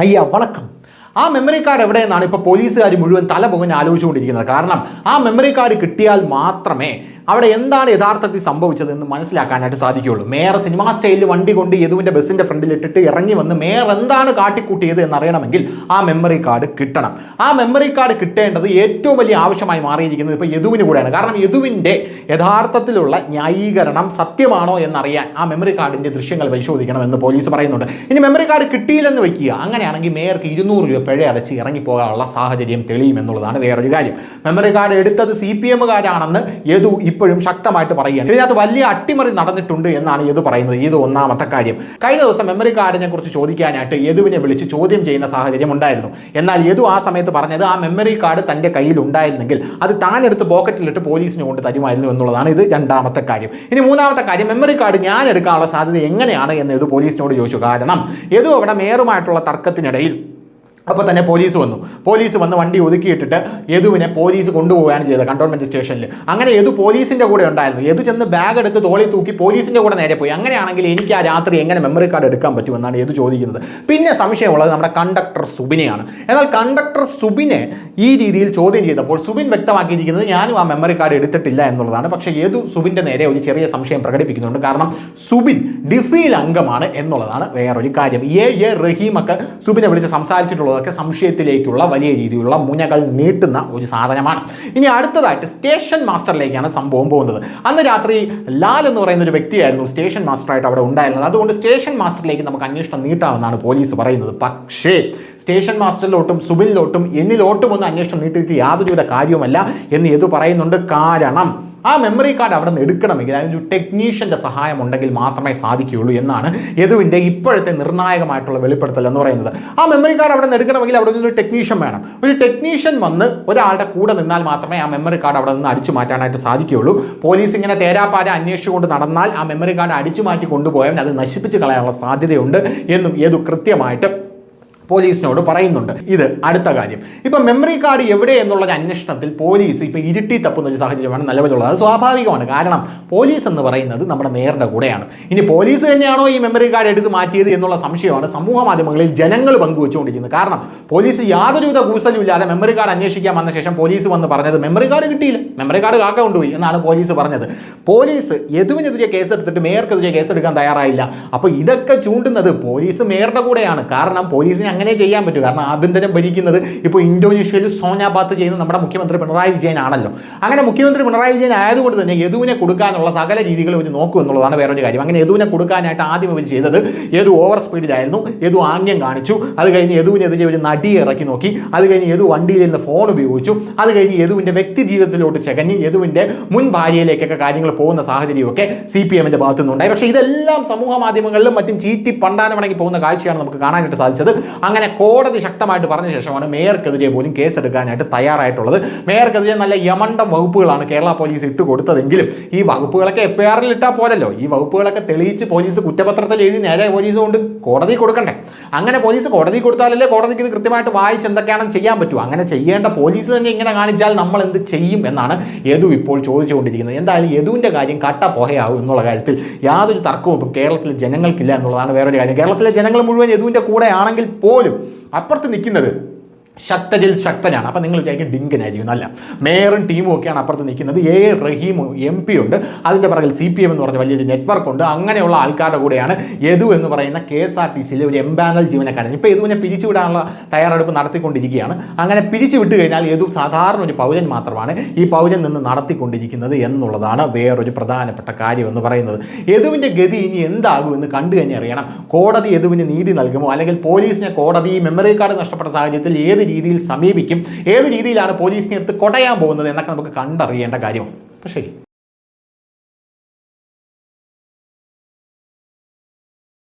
അയ്യ വണക്കം. ആ മെമ്മറി കാർഡ് എവിടെയെന്നാണ് ഇപ്പോൾ പോലീസുകാർ മുഴുവൻ തല പൊങ്ങി ആലോചിച്ചുകൊണ്ടിരിക്കുന്നത്. കാരണം ആ മെമ്മറി കാർഡ് കിട്ടിയാൽ മാത്രമേ അവിടെ എന്താണ് യഥാർത്ഥത്തിൽ സംഭവിച്ചതെന്ന് മനസ്സിലാക്കാനായിട്ട് സാധിക്കുകയുള്ളൂ. മേയർ സിനിമാ സ്റ്റൈലിൽ വണ്ടി കൊണ്ട് യദുവിൻ്റെ ബസ്സിൻ്റെ ഫ്രണ്ടിൽ ഇട്ടിട്ട് ഇറങ്ങി വന്ന് മേയർ എന്താണ് കാട്ടിക്കൂട്ടിയത് എന്നറിയണമെങ്കിൽ ആ മെമ്മറി കാർഡ് കിട്ടണം. ആ മെമ്മറി കാർഡ് കിട്ടേണ്ടത് ഏറ്റവും വലിയ ആവശ്യമായി മാറിയിരിക്കുന്നത് ഇപ്പോൾ യദുവിന് കൂടെയാണ്. കാരണം യദുവിൻ്റെ യഥാർത്ഥത്തിലുള്ള ന്യായീകരണം സത്യമാണോ എന്നറിയാൻ ആ മെമ്മറി കാർഡിൻ്റെ ദൃശ്യങ്ങൾ പരിശോധിക്കണമെന്ന് പോലീസ് പറയുന്നുണ്ട്. ഇനി മെമ്മറി കാർഡ് കിട്ടിയില്ലെന്ന് വയ്ക്കുക, അങ്ങനെയാണെങ്കിൽ മേയർക്ക് 200 രൂപ പിഴ അടച്ച് ഇറങ്ങിപ്പോകാനുള്ള സാഹചര്യം തെളിയുമെന്നുള്ളതാണ് വേറൊരു കാര്യം. മെമ്മറി കാർഡ് എടുത്തത് CPM-കാരാണെന്ന് യദു ഇപ്പോഴും ശക്തമായിട്ട് പറയുകയാണ്. ഇതിനകത്ത് വലിയ അട്ടിമറി നടന്നിട്ടുണ്ട് എന്നാണ് യദു പറയുന്നത്. ഇത് ഒന്നാമത്തെ കാര്യം. കഴിഞ്ഞ ദിവസം മെമ്മറി കാർഡിനെ കുറിച്ച് ചോദിക്കാനായിട്ട് യദുവിനെ വിളിച്ച് ചോദ്യം ചെയ്യുന്ന സാഹചര്യം ഉണ്ടായിരുന്നു. എന്നാൽ യദു ആ സമയത്ത് പറഞ്ഞത് ആ മെമ്മറി കാർഡ് തൻ്റെ കയ്യിൽ ഉണ്ടായിരുന്നെങ്കിൽ അത് താനെടുത്ത് പോക്കറ്റിലിട്ട് പോലീസിന് കൊണ്ട് തരുമായിരുന്നു എന്നുള്ളതാണ്. ഇത് രണ്ടാമത്തെ കാര്യം. ഇനി മൂന്നാമത്തെ കാര്യം, മെമ്മറി കാർഡ് ഞാൻ എടുക്കാനുള്ള സാധ്യത എങ്ങനെയാണ് എന്ന് യദു പോലീസിനോട് ചോദിച്ചു. കാരണം യദു അവിടെ മേയറുമായിട്ടുള്ള തർക്കത്തിനിടയിൽ അപ്പോൾ തന്നെ പോലീസ് വന്ന് വണ്ടി ഒതുക്കിയിട്ടിട്ട് യദുവിനെ പോലീസ് കൊണ്ടുപോവുകയാണ് ചെയ്തത് കണ്ടോൺമെൻറ്റ് സ്റ്റേഷനിൽ. അങ്ങനെ യദു പോലീസിൻ്റെ കൂടെ ഉണ്ടായിരുന്നു. യദു ചെന്ന് ബാഗ് എടുത്ത് തോളിൽ തൂക്കി പോലീസിൻ്റെ കൂടെ നേരെ പോയി. അങ്ങനെയാണെങ്കിൽ എനിക്ക് ആ രാത്രി എങ്ങനെ മെമ്മറി കാർഡ് എടുക്കാൻ പറ്റുമെന്നാണ് യദു ചോദിക്കുന്നത്. പിന്നെ സംശയമുള്ളത് നമ്മുടെ കണ്ടക്ടർ സുബിനെയാണ്. എന്നാൽ കണ്ടക്ടർ സുബിനെ ഈ രീതിയിൽ ചോദ്യം ചെയ്തപ്പോൾ സുബിൻ വ്യക്തമാക്കിയിരിക്കുന്നത് ഞാനും ആ മെമ്മറി കാർഡ് എടുത്തിട്ടില്ല എന്നുള്ളതാണ്. പക്ഷേ യദു സുബിൻ്റെ നേരെ ഒരു ചെറിയ സംശയം പ്രകടിപ്പിക്കുന്നുണ്ട്. കാരണം സുബിൻ ഡിഫിയിൽ അംഗമാണ് എന്നുള്ളതാണ് വേറൊരു കാര്യം. റഹീമൊക്കെ സുബിനെ വിളിച്ച് സംസാരിച്ചിട്ടുള്ളത് സംശയത്തിലേക്കുള്ള വലിയ രീതിയിലുള്ള മുനകൾ നീട്ടുന്ന ഒരു സാധനമാണ്. ഇനി അടുത്തതായിട്ട് സ്റ്റേഷൻ മാസ്റ്ററിലേക്കാണ് സംഭവം പോകുന്നത്. അന്ന് രാത്രി ലാൽ എന്ന് പറയുന്ന ഒരു വ്യക്തിയായിരുന്നു സ്റ്റേഷൻ മാസ്റ്ററായിട്ട് അവിടെ ഉണ്ടായിരുന്നത്. അതുകൊണ്ട് സ്റ്റേഷൻ മാസ്റ്ററിലേക്ക് നമുക്ക് അന്വേഷണം നീട്ടാമെന്നാണ് പോലീസ് പറയുന്നത്. പക്ഷേ സ്റ്റേഷൻ മാസ്റ്ററിലോട്ടും സുബിനിലോട്ടും എന്നിലോട്ടും ഒന്നും അന്വേഷണം നീട്ടിയിട്ട് യാതൊരുവിധ കാര്യവുമല്ല എന്ന് യദു പറയുന്നുണ്ട്. കാരണം ആ മെമ്മറി കാർഡ് അവിടെ നിന്ന് എടുക്കണമെങ്കിൽ അതിനൊരു ടെക്നീഷ്യൻ്റെ സഹായം ഉണ്ടെങ്കിൽ മാത്രമേ സാധിക്കുകയുള്ളൂ എന്നാണ് യദുവിൻ്റെ ഇപ്പോഴത്തെ നിർണായകമായിട്ടുള്ള വെളിപ്പെടുത്തൽ എന്ന് പറയുന്നത്. ആ മെമ്മറി കാർഡ് അവിടെ നിന്ന് എടുക്കണമെങ്കിൽ അവിടെ നിന്നൊരു ടെക്നീഷ്യൻ വേണം. ഒരു ടെക്നീഷ്യൻ വന്ന് ഒരാളുടെ കൂടെ നിന്നാൽ മാത്രമേ ആ മെമ്മറി കാർഡ് അവിടെ നിന്ന് അടിച്ചു മാറ്റാനായിട്ട് സാധിക്കുകയുള്ളൂ. പോലീസ് ഇങ്ങനെ തേരാപ്പാര അന്വേഷിച്ചുകൊണ്ട് നടന്നാൽ ആ മെമ്മറി കാർഡ് അടിച്ചു മാറ്റി കൊണ്ടുപോയാൽ അത് നശിപ്പിച്ച് കളയാനുള്ള സാധ്യതയുണ്ട് എന്നും യദു കൃത്യമായിട്ട് പോലീസിനോട് പറയുന്നുണ്ട്. ഇത് അടുത്ത കാര്യം. ഇപ്പം മെമ്മറി കാർഡ് എവിടെ എന്നുള്ളൊരു അന്വേഷണത്തിൽ പോലീസ് ഇപ്പം ഇരുട്ടി തപ്പുന്ന ഒരു സാഹചര്യമാണ് നിലവിലുള്ളത്. അത് സ്വാഭാവികമാണ്. കാരണം പോലീസ് എന്ന് പറയുന്നത് നമ്മുടെ മേയറുടെ കൂടെയാണ്. ഇനി പോലീസ് തന്നെയാണോ ഈ മെമ്മറി കാർഡ് എടുത്ത് മാറ്റിയത് എന്നുള്ള സംശയമാണ് സമൂഹ മാധ്യമങ്ങളിൽ ജനങ്ങൾ പങ്കുവെച്ചുകൊണ്ടിരിക്കുന്നത്. കാരണം പോലീസ് യാതൊരുവിധ കൂസലും ഇല്ലാതെ മെമ്മറി കാർഡ് അന്വേഷിക്കാൻ വന്ന ശേഷം പോലീസ് വന്ന് പറഞ്ഞത് മെമ്മറി കാർഡ് കിട്ടിയില്ല, മെമ്മറി കാർഡ് കാക്ക കൊണ്ടുപോയി എന്നാണ് പോലീസ് പറഞ്ഞത്. പോലീസ് യദുവിനെതിരെ കേസെടുത്തിട്ട് മേയർക്കെതിരെ കേസെടുക്കാൻ തയ്യാറായില്ല. അപ്പോൾ ഇതൊക്കെ ചൂണ്ടുന്നത് പോലീസ് മേയറുടെ കൂടെയാണ്. കാരണം പോലീസിന് അങ്ങനെ ചെയ്യാൻ പറ്റും. കാരണം ആഭ്യന്തരം ഭരിക്കുന്നത് ഇപ്പോൾ ഇന്തോനേഷ്യയിൽ സോനാബാത്ത് ചെയ്യുന്ന നമ്മുടെ മുഖ്യമന്ത്രി പിണറായി വിജയൻ ആണല്ലോ. അങ്ങനെ മുഖ്യമന്ത്രി പിണറായി വിജയൻ ആയതുകൊണ്ട് തന്നെ യദുവിനെ കൊടുക്കാനുള്ള സകല രീതികളും ഇവർ നോക്കും എന്നുള്ളതാണ് വേറൊരു കാര്യം. അങ്ങനെ യദുവിനെ കൊടുക്കാനായിട്ട് ആദ്യം ഇവർ ചെയ്തത് യദു ഓവർ സ്പീഡിലായിരുന്നു. യദു ആംഗ്യം കാണിച്ചു. അത് കഴിഞ്ഞ് യദുവിനെതിരെ ഒരു നടിയെ ഇറക്കി നോക്കി. അത് കഴിഞ്ഞ് യദു വണ്ടിയിൽ നിന്ന് ഫോൺ ഉപയോഗിച്ചു. അത് കഴിഞ്ഞ് യദുവിൻ്റെ വ്യക്തി ജീവിതത്തിലോട്ട് ചകഞ്ഞ് യദുവിൻ്റെ മുൻ ഭാര്യയിലേക്കൊക്കെ കാര്യങ്ങൾ പോകുന്ന സാഹചര്യമൊക്കെ CPM-ന്റെ ഭാഗത്തു നിന്നുണ്ടായി. പക്ഷേ ഇതെല്ലാം സമൂഹ മാധ്യമങ്ങളിലും മറ്റും ചീറ്റി പണ്ടാനമടങ്ങി പോകുന്ന കാഴ്ചയാണ് നമുക്ക് കാണാനായിട്ട് സാധിച്ചത്. അങ്ങനെ കോടതി ശക്തമായിട്ട് പറഞ്ഞ ശേഷമാണ് മേയർക്കെതിരെ പോലും കേസെടുക്കാനായിട്ട് തയ്യാറായിട്ടുള്ളത്. മേയർക്കെതിരെ നല്ല യമണ്ടം വകുപ്പുകളാണ് കേരള പോലീസ് ഇട്ട് കൊടുത്തതെങ്കിലും ഈ വകുപ്പുകളൊക്കെ FIR-ൽ ഇട്ടാൽ പോലല്ലോ. ഈ വകുപ്പുകളൊക്കെ തെളിയിച്ച് പോലീസ് കുറ്റപത്രത്തിൽ എഴുതി നേരെ പോലീസ് കൊണ്ട് കോടതി കൊടുക്കണ്ടേ. അങ്ങനെ പോലീസ് കോടതി കൊടുത്താലല്ലേ കോടതിക്ക് ഇത് കൃത്യമായിട്ട് വായിച്ച് എന്തൊക്കെയാണെന്ന് ചെയ്യാൻ പറ്റുമോ. അങ്ങനെ ചെയ്യേണ്ട പോലീസ് തന്നെ ഇങ്ങനെ കാണിച്ചാൽ നമ്മൾ എന്ത് ചെയ്യും എന്നാണ് യദു ഇപ്പോൾ ചോദിച്ചുകൊണ്ടിരിക്കുന്നത്. എന്തായാലും യദുവിൻ്റെ കാര്യം കട്ട പോഹയാവും എന്നുള്ള കാര്യത്തിൽ യാതൊരു തർക്കവും ഇപ്പോൾ കേരളത്തിലെ ജനങ്ങൾക്കില്ല എന്നുള്ളതാണ് വേറൊരു കാര്യം. കേരളത്തിലെ ജനങ്ങൾ മുഴുവൻ യദുവിൻ്റെ കൂടെ ആണെങ്കിൽ പോലും അപ്പുറത്ത് നിൽക്കുന്നത് ശക്തരിൽ ശക്തനാണ്. അപ്പം നിങ്ങൾ വിചാരിക്കും ഡിങ്കനായിരിക്കും. നല്ല മേയറും ടീമും ഒക്കെയാണ് അപ്പുറത്ത് നിൽക്കുന്നത്. റഹീം MP ഉണ്ട്. അതിൻ്റെ പുറകിൽ CPM എന്ന് പറഞ്ഞ വലിയൊരു നെറ്റ്വർക്ക് ഉണ്ട്. അങ്ങനെയുള്ള ആൾക്കാരുടെ കൂടെയാണ് യദു എന്ന് പറയുന്ന KSRTCയിലെ ഒരു എംപാനൽ ജീവനക്കാരൻ. ഇപ്പോൾ യദുവിനെ പിരിച്ചുവിടാനുള്ള തയ്യാറെടുപ്പ് നടത്തിക്കൊണ്ടിരിക്കുകയാണ്. അങ്ങനെ പിരിച്ചു വിട്ട് കഴിഞ്ഞാൽ യദു സാധാരണ ഒരു പൗരൻ മാത്രമാണ് ഈ പൗരൻ നിന്ന് നടത്തിക്കൊണ്ടിരിക്കുന്നത് എന്നുള്ളതാണ് വേറൊരു പ്രധാനപ്പെട്ട കാര്യം എന്ന് പറയുന്നത്. യദുവിൻ്റെ ഗതി ഇനി എന്താകും എന്ന് കണ്ടു തന്നെ അറിയണം. കോടതി യദുവിന് നീതി നൽകുമോ, അല്ലെങ്കിൽ പോലീസിനെ കോടതി മെമ്മറി കാർഡ് നഷ്ടപ്പെട്ട സാഹചര്യത്തിൽ ഏത് രീതിയിൽ സമീപിക്കും, ഏത് രീതിയിലാണ് പോലീസിനെ എടുത്ത് കൊടയാൻ പോകുന്നത് എന്നൊക്കെ നമുക്ക് കണ്ടറിയേണ്ട കാര്യമാണ്. അപ്പോൾ ശരി.